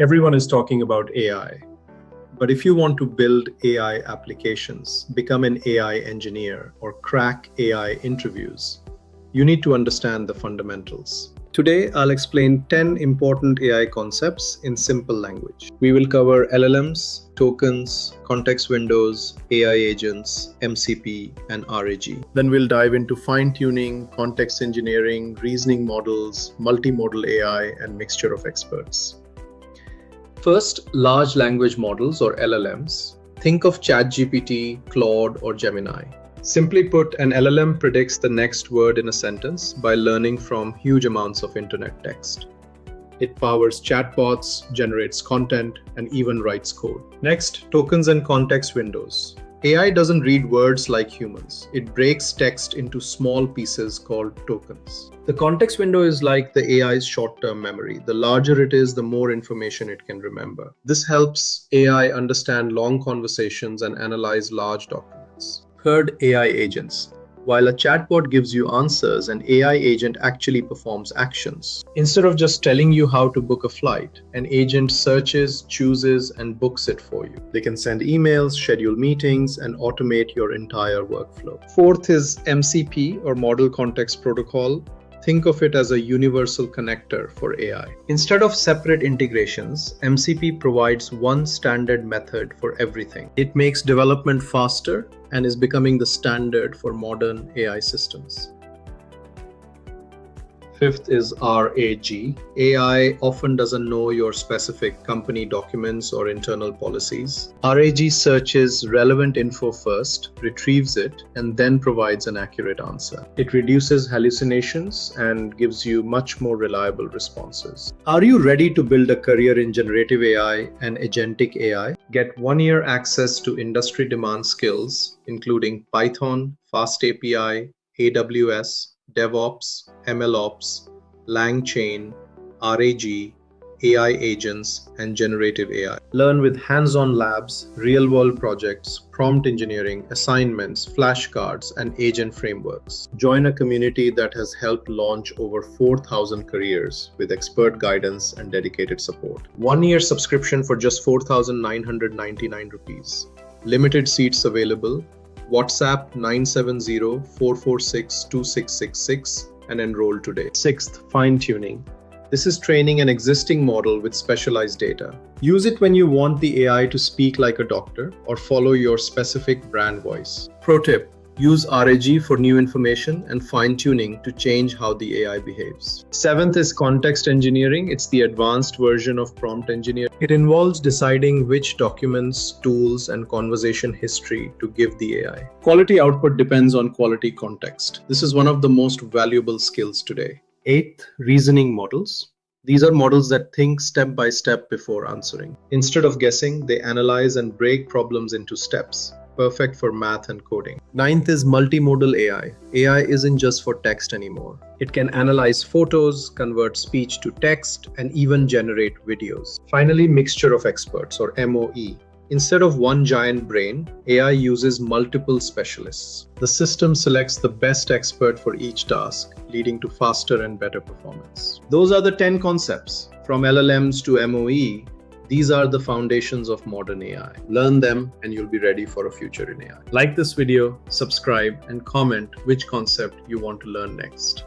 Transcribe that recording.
Everyone is talking about AI. But if you want to build AI applications, become an AI engineer, or crack AI interviews, you need to understand the fundamentals. Today, I'll explain 10 important AI concepts in simple language. We will cover LLMs, tokens, context windows, AI agents, MCP, and RAG. Then we'll dive into fine-tuning, context engineering, reasoning models, multimodal AI, and mixture of experts. First, large language models or LLMs. Think of ChatGPT, Claude, or Gemini. Simply put, an LLM predicts the next word in a sentence by learning from huge amounts of internet text. It powers chatbots, generates content, and even writes code. Next, tokens and context windows. AI doesn't read words like humans. It breaks text into small pieces called tokens. The context window is like the AI's short-term memory. The larger it is, the more information it can remember. This helps AI understand long conversations and analyze large documents. Third, AI agents. While a chatbot gives you answers, an AI agent actually performs actions. Instead of just telling you how to book a flight, an agent searches, chooses, and books it for you. They can send emails, schedule meetings, and automate your entire workflow. Fourth is MCP, or Model Context Protocol. Think of it as a universal connector for AI. Instead of separate integrations, MCP provides one standard method for everything. It makes development faster and is becoming the standard for modern AI systems. Fifth is RAG. AI often doesn't know your specific company documents or internal policies. RAG searches relevant info first, retrieves it, and then provides an accurate answer. It reduces hallucinations and gives you much more reliable responses. Are you ready to build a career in generative AI and agentic AI? Get 1-year access to industry demand skills, including Python, Fast API, AWS, DevOps, MLOps, LangChain, RAG, AI agents, and generative AI. Learn with hands-on labs, real-world projects, prompt engineering, assignments, flashcards, and agent frameworks. Join a community that has helped launch over 4,000 careers with expert guidance and dedicated support. 1-year subscription for just 4,999 rupees. Limited seats available. WhatsApp 970-446-2666 and enroll today. Sixth, fine-tuning. This is training an existing model with specialized data. Use it when you want the AI to speak like a doctor or follow your specific brand voice. Pro tip: use RAG for new information and fine-tuning to change how the AI behaves. Seventh is context engineering. It's the advanced version of prompt engineering. It involves deciding which documents, tools, and conversation history to give the AI. Quality output depends on quality context. This is one of the most valuable skills today. Eighth, reasoning models. These are models that think step by step before answering. Instead of guessing, they analyze and break problems into steps. Perfect for math and coding. Ninth is multimodal AI. AI isn't just for text anymore. It can analyze photos, convert speech to text, and even generate videos. Finally, mixture of experts, or MOE. Instead of one giant brain, AI uses multiple specialists. The system selects the best expert for each task, leading to faster and better performance. Those are the 10 concepts. From LLMs to MOE, these are the foundations of modern AI. Learn them and you'll be ready for a future in AI. Like this video, subscribe, and comment which concept you want to learn next.